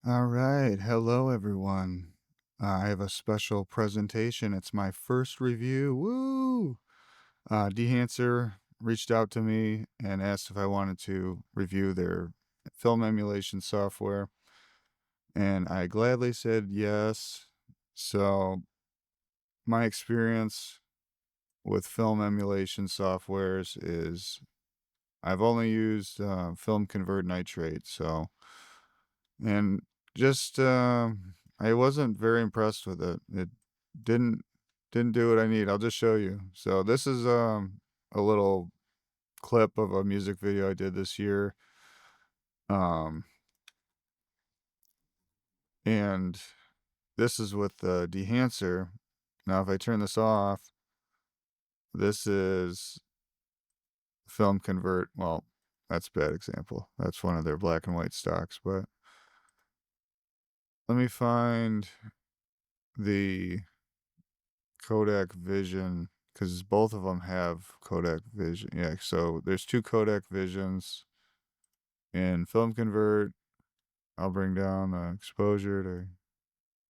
All right. Hello, everyone. I have a special presentation. It's my first review. Woo! Dehancer reached out to me and asked if I wanted to review their film emulation software, and I gladly said yes. So, my experience with film emulation softwares is I've only used FilmConvert Nitrate, and just I wasn't very impressed with it. It didn't didn't do what I need. I'll just show you. So this is a little clip of a music video I did this year. Um and this is with the Dehancer. Now if I turn this off, this is Film Convert. Well, that's a bad example. That's one of their black and white stocks, but let me find the Kodak Vision, because both of them have Kodak Vision. Yeah, so there's two Kodak Visions in FilmConvert. I'll bring down the exposure to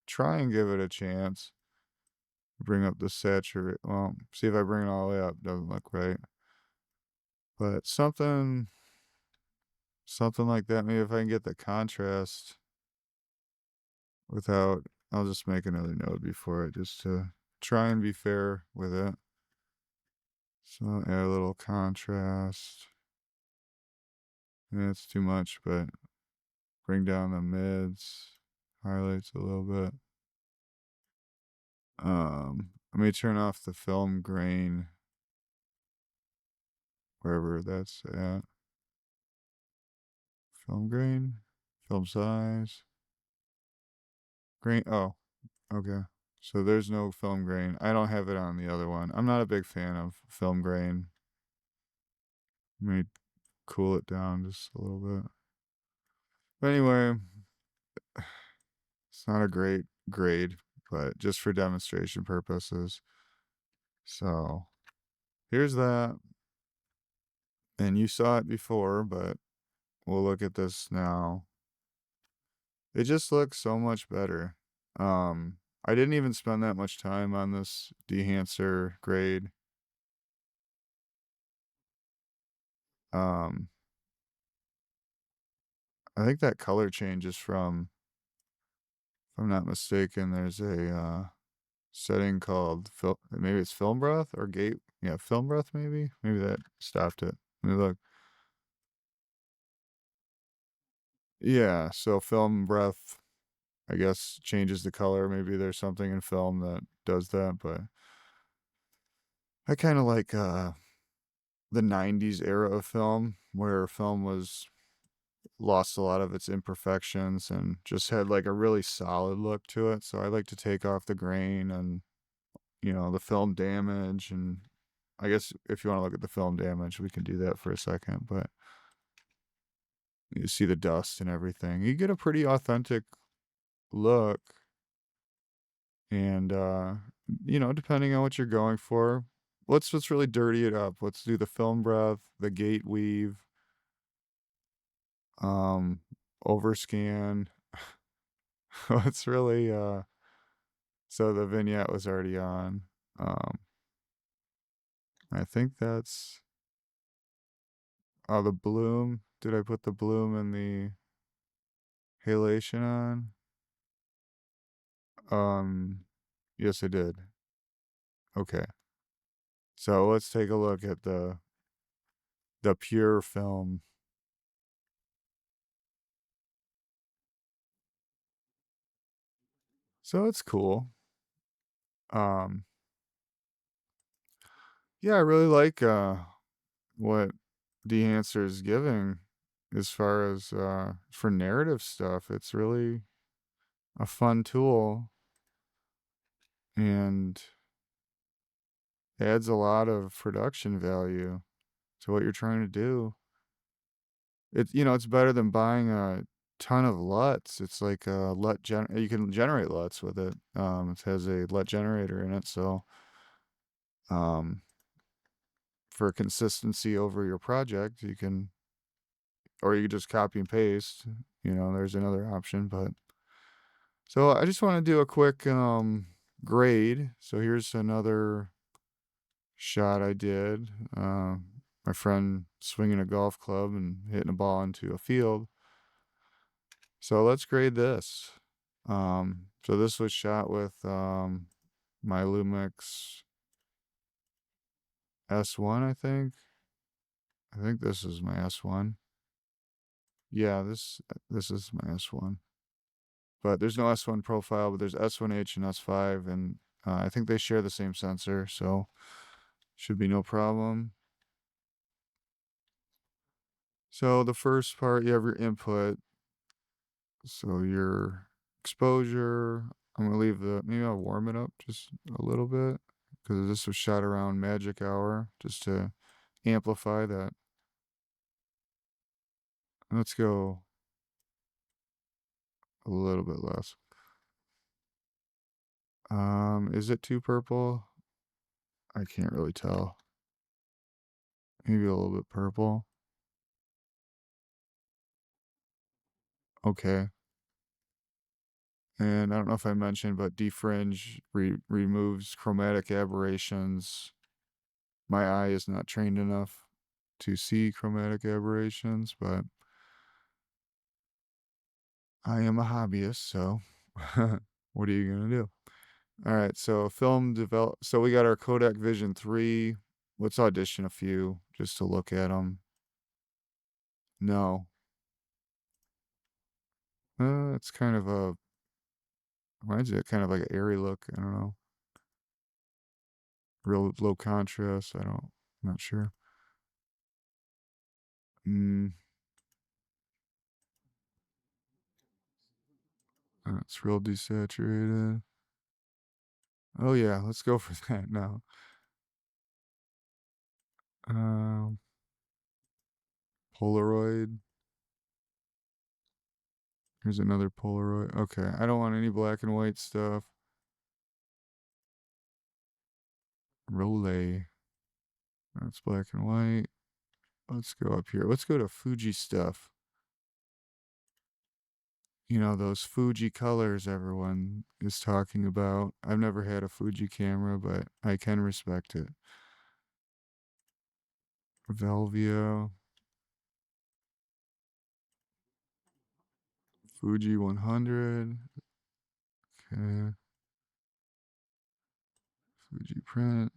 try and give it a chance. Bring up the saturate. Well, see if I bring it all the way up. Doesn't look right. But something like that. Maybe if I can get the contrast without. I'll just make another node before it just to try and be fair with it. So add a little contrast. Yeah, it's too much, but bring down the mids, highlights a little bit. Let me turn off the film grain, wherever that's at. Film grain, film size, grain. Oh, okay. So there's no film grain. I don't have it on the other one. I'm not a big fan of film grain. Let me cool it down just a little bit. But anyway, it's not a great grade, but just for demonstration purposes. So here's that. And you saw it before, but we'll look at this now. It just looks so much better. I didn't even spend that much time on this Dehancer grade. Um, I think that color changes from, if I'm not mistaken, there's a setting called maybe it's film breath or gate. Yeah, film breath maybe. Maybe that stopped it. Let me look. Yeah, so film breath, I guess, changes the color. Maybe there's something in film that does that, but I kind of like the 90s era of film where film was lost a lot of its imperfections and just had like a really solid look to it. So I like to take off the grain and, the film damage. And I guess if you want to look at the film damage, we can do that for a second. But you see the dust and everything. You get a pretty authentic look. And, depending on what you're going for, let's just really dirty it up. Let's do the film breath, the gate weave, um, overscan. Let's really, so the vignette was already on. Um, I think that's, the bloom. Did I put the bloom and the halation on? Yes, I did. Okay. So let's take a look at the pure film. So it's cool. Um, yeah, I really like what Dehancer is giving as far as for narrative stuff. It's really a fun tool and adds a lot of production value to what you're trying to do. It's better than buying a ton of LUTs. It's like a you can generate LUTs with it. It has a LUT generator in it, so um, for consistency over your project, or you can just copy and paste. there's another option, but so I just want to do a quick grade. So here's another shot I did. My friend swinging a golf club and hitting a ball into a field. So let's grade this. So this was shot with my Lumix S1, I think. I think this is my S1. Yeah, this is my S1. But there's no S1 profile, but there's S1H and S5, and I think they share the same sensor, so should be no problem. So the first part, you have your input. So your exposure, I'm gonna leave maybe I'll warm it up just a little bit because this was shot around magic hour just to amplify that. Let's go a little bit less. Is it too purple? I can't really tell. Maybe a little bit purple. Okay. And I don't know if I mentioned, but defringe removes chromatic aberrations. My eye is not trained enough to see chromatic aberrations, but I am a hobbyist, so what are you gonna do? All right, so so we got our Kodak Vision 3. Let's audition a few just to look at them. No. It's kind of reminds me of kind of like an airy look. I don't know. Real low contrast. I'm not sure. Mm, it's real desaturated. Oh yeah, let's go for that now. Um, Polaroid. Here's another Polaroid. Okay, I don't want any black and white stuff. Rolei. That's black and white. Let's go up here. Let's go to Fuji stuff. Those Fuji colors everyone is talking about. I've never had a Fuji camera, but I can respect it. Velvio. Fuji 100. Okay. Fuji print.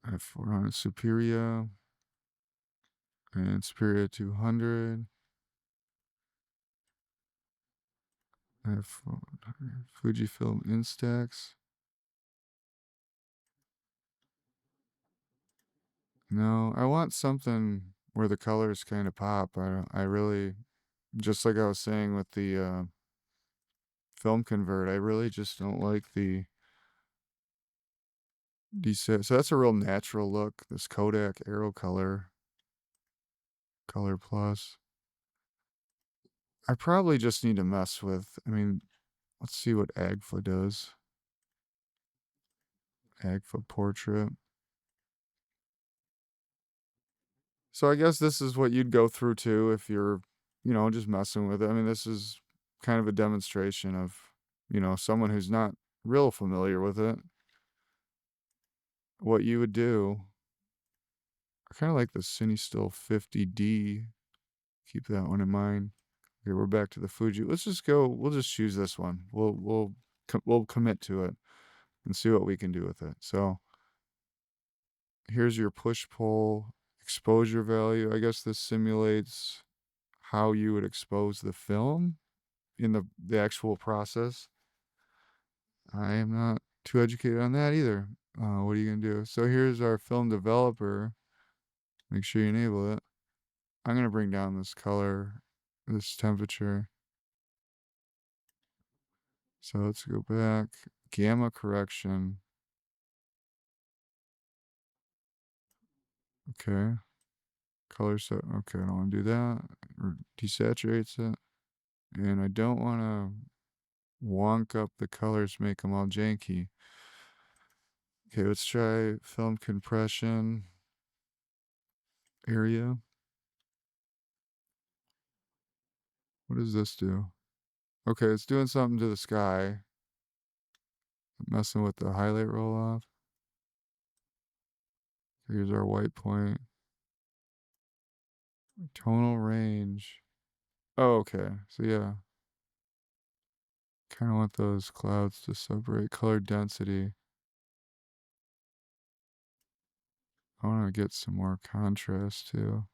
F400 Superior. And Superior 200. F400. Fujifilm Instax. No, I want something where the colors kind of pop. I really, just like I was saying with the FilmConvert, I really just don't like the deset. So that's a real natural look. This Kodak Aero Color Plus. I probably just need to mess with. Let's see what Agfa does. Agfa Portrait. So I guess this is what you'd go through too if you're, just messing with it. This is kind of a demonstration of, someone who's not real familiar with it. What you would do. I kind of like the CineStill 50D. Keep that one in mind. Okay, we're back to the Fuji. Let's just go. We'll just choose this one. We'll commit to it and see what we can do with it. So here's your push-pull exposure value. I guess this simulates how you would expose the film in the actual process. I am not too educated on that either. What are you going to do? So here's our film developer. Make sure you enable it. I'm going to bring down this color, this temperature. So let's go back. Gamma correction. Okay. Color set. Okay, I don't want to do that. Or desaturates it. And I don't want to wonk up the colors, make them all janky. Okay, let's try film compression. area. What does this do? Okay, it's doing something to the sky. Messing with the highlight roll off. Here's our white point. Tonal range. Oh, okay. So yeah. Kind of want those clouds to separate. Color density. I want to get some more contrast too.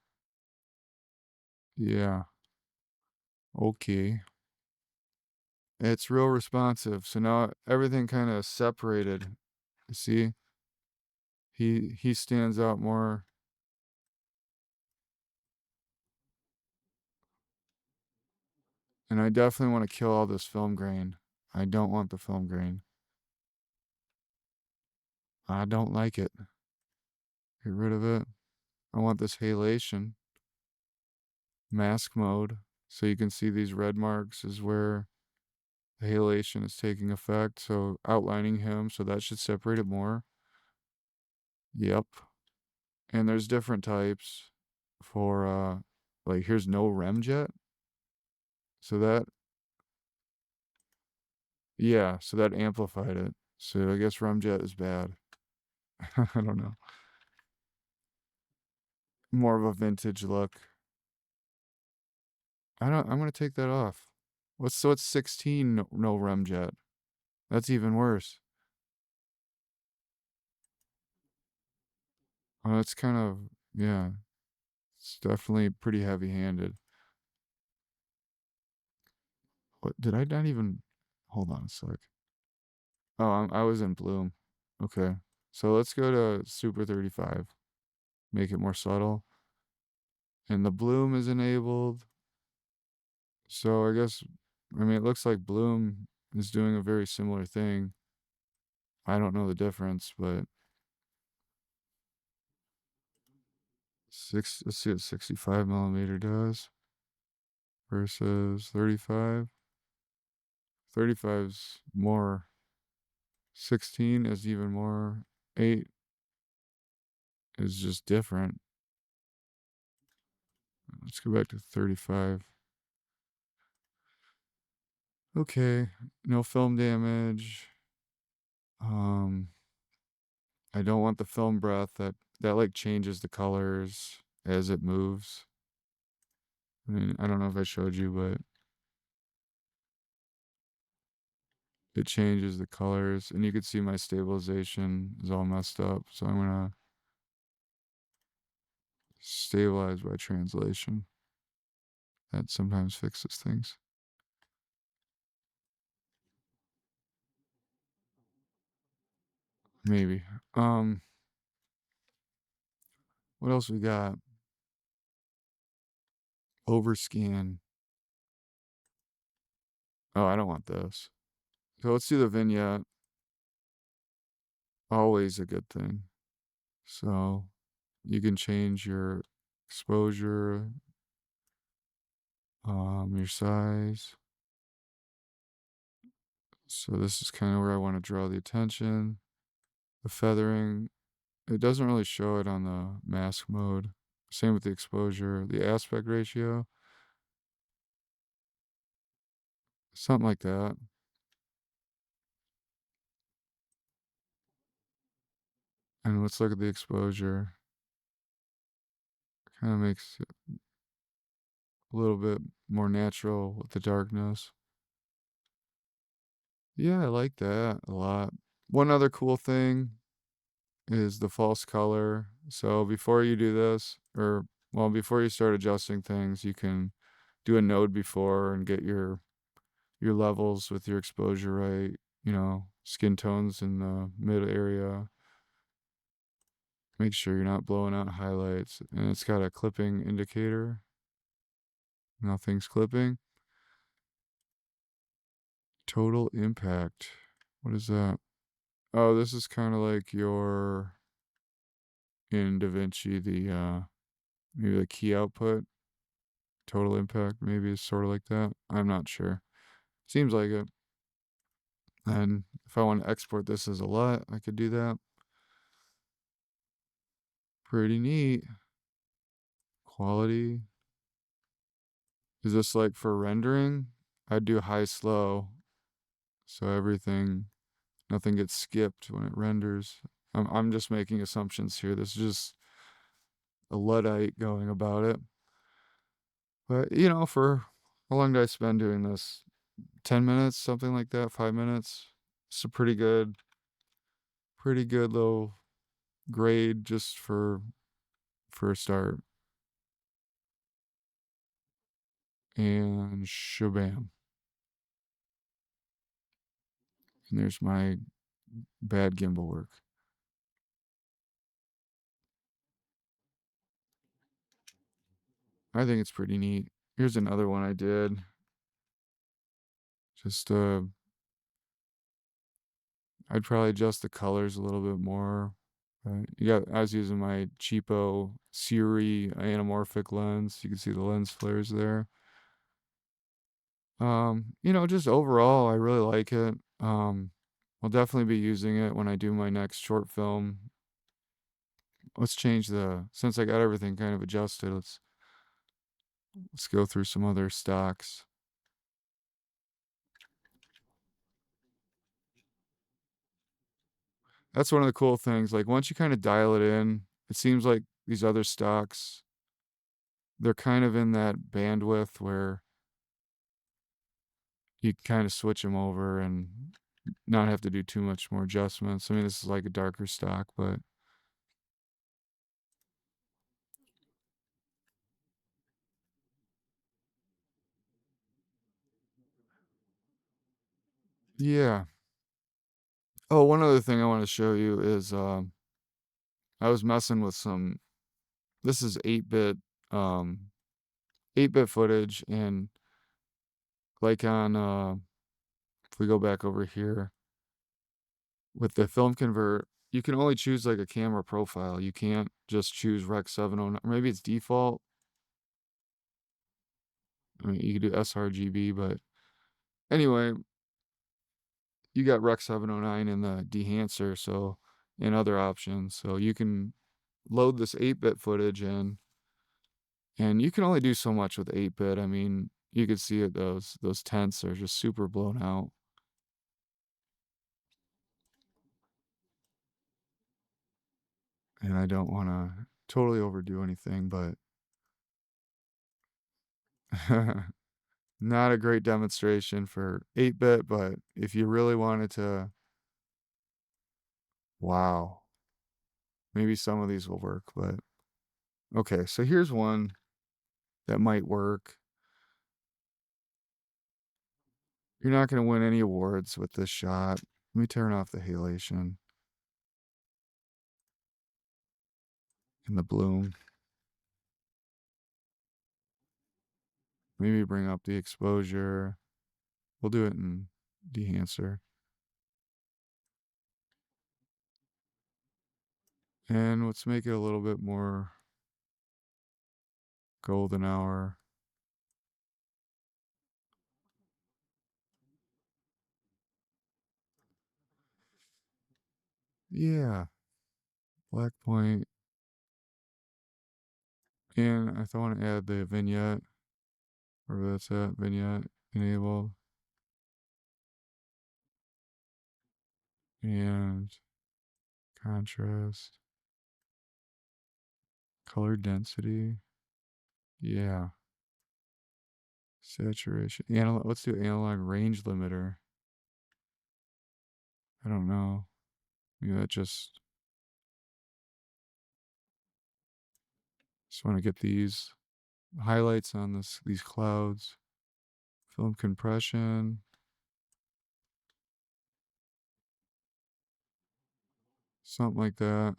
Yeah. Okay. It's real responsive. So now everything kind of separated. You see? He stands out more. And I definitely want to kill all this film grain. I don't want the film grain. I don't like it. Get rid of it. I want this halation. Mask mode. So you can see these red marks is where the halation is taking effect. So outlining him. So that should separate it more. Yep. And there's different types for like here's no remjet. So that yeah, so that amplified it. So I guess remjet is bad. I don't know. More of a vintage look. I'm gonna take that off. What's 16 no remjet? That's even worse. It's kind of yeah. It's definitely pretty heavy-handed. What did I not even hold on a sec. Oh, I was in bloom. Okay. So let's go to Super 35. Make it more subtle. And the bloom is enabled. So I guess I mean it looks like bloom is doing a very similar thing. I don't know the difference, but let's see what 65 millimeter does versus 35. 35's more. 16 is even more. 8 is just different. Let's go back to 35. Okay, no film damage. I don't want the film breath that like changes the colors as it moves. I mean, I don't know if I showed you, but it changes the colors, and you can see my stabilization is all messed up. So I'm gonna stabilize by translation. That sometimes fixes things. Maybe. What else we got? Overscan. Oh, I don't want this. So let's do the vignette. Always a good thing. So you can change your exposure, your size. So this is kind of where I want to draw the attention. The feathering, it doesn't really show it on the mask mode. Same with the exposure, the aspect ratio, something like that. And let's look at the exposure. Kind of makes it a little bit more natural with the darkness. Yeah, I like that a lot. One other cool thing is the false color. So before you do this, or well, before you start adjusting things, you can do a node before and get your levels with your exposure right, skin tones in the mid area. Make sure you're not blowing out highlights. And it's got a clipping indicator. Nothing's clipping. Total impact. What is that? Oh, this is kind of like your in DaVinci, the maybe the key output. Total impact maybe is sort of like that. I'm not sure. Seems like it. And if I want to export this as a LUT, I could do that. Pretty neat. quality. Is this like for rendering? I'd do high slow, so nothing gets skipped when it renders. I'm just making assumptions here. This is just a Luddite going about it. But for how long did I spend doing this? 10 minutes, something like that, 5 minutes. It's a pretty good little grade just for a start. And shabam. And there's my bad gimbal work. I think it's pretty neat. Here's another one I did. Just I'd probably adjust the colors a little bit more. I was using my cheapo Siri anamorphic lens. You can see the lens flares there. Just overall, I really like it. I'll definitely be using it when I do my next short film. Let's change since I got everything kind of adjusted, let's go through some other stocks. That's one of the cool things. Like once you kind of dial it in, it seems like these other stocks, they're kind of in that bandwidth where you can kind of switch them over and not have to do too much more adjustments. I mean, this is like a darker stock, but yeah. Oh, one other thing I want to show you is I was messing with this is 8-bit 8-bit footage, and like on if we go back over here with the FilmConvert, you can only choose like a camera profile. You can't just choose Rec 709. Maybe it's default. I mean, you could do sRGB, but anyway, you got Rec 709 in the Dehancer, and other options. So you can load this 8-bit footage in, and you can only do so much with 8-bit. I mean, you could see it, those tents are just super blown out. And I don't want to totally overdo anything, but not a great demonstration for 8-bit, but if you really wanted to, wow, maybe some of these will work, but okay, so here's one that might work. You're not going to win any awards with this shot. Let me turn off the halation and the bloom. Maybe bring up the exposure. We'll do it in Dehancer. And let's make it a little bit more golden hour. Yeah, black point. And I want to add the vignette, where that's at, vignette enabled. And contrast, color density. Yeah. Saturation. Let's do analog range limiter. I don't know. Maybe that just want to get these highlights on these clouds. Film compression. Something like that.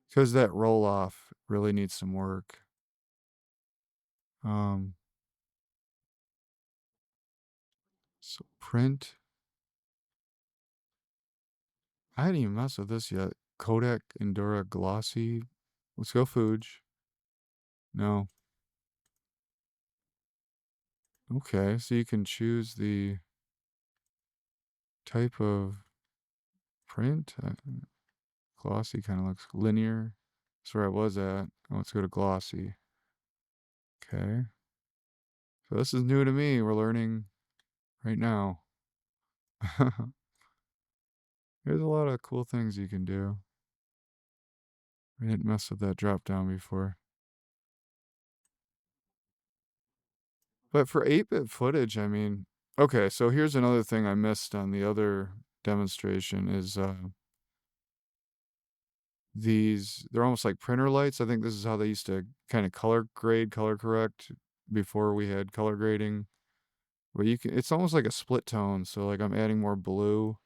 Because that roll off really needs some work. So print. I hadn't even messed with this yet. Kodak Endura Glossy. Let's go Fuji. No. Okay, so you can choose the type of print. Glossy kind of looks linear. That's where I was at. Let's go to glossy. Okay. So this is new to me. We're learning right now. There's a lot of cool things you can do. I didn't mess with that drop down before. But for 8-bit footage, I mean, okay, so here's another thing I missed on the other demonstration is they're almost like printer lights. I think this is how they used to kind of color grade, color correct before we had color grading. But it's almost like a split tone. So like I'm adding more blue.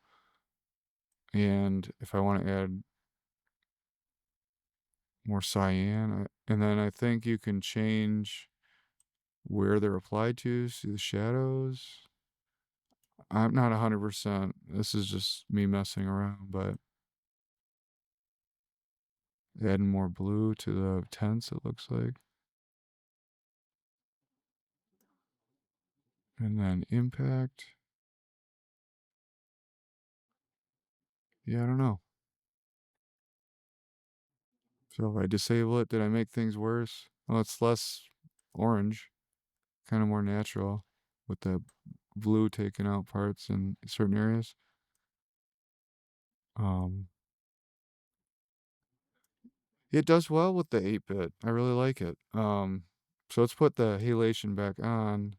And if I want to add more cyan, and then I think you can change where they're applied to. See the shadows. I'm not 100%. This is just me messing around, but adding more blue to the tents, it looks like. And then impact. Yeah, I don't know. So if I disable it, did I make things worse? Well, it's less orange, kind of more natural with the blue taking out parts in certain areas. It does well with the 8-bit. I really like it. So let's put the halation back on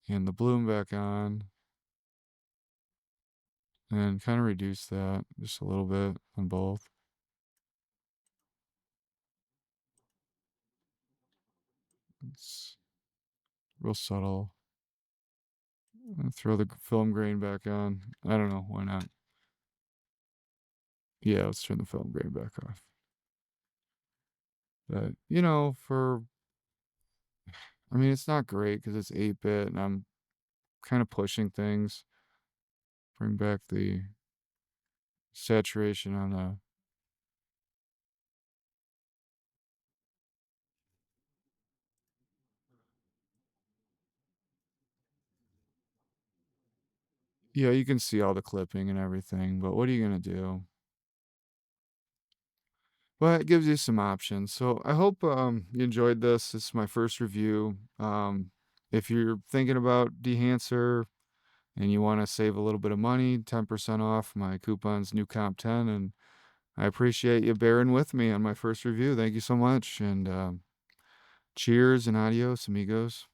and the bloom back on and kind of reduce that just a little bit on both. It's real subtle. Throw the film grain back on. I don't know, why not? Yeah, let's turn the film grain back off. But, I mean, it's not great because it's 8-bit and I'm kind of pushing things. Bring back the saturation on the. Yeah, you can see all the clipping and everything, but what are you going to do? Well, it gives you some options. So I hope you enjoyed this. This is my first review. If you're thinking about Dehancer and you want to save a little bit of money, 10% off. My coupon's new comp 10. And I appreciate you bearing with me on my first review. Thank you so much. And cheers and adios, amigos.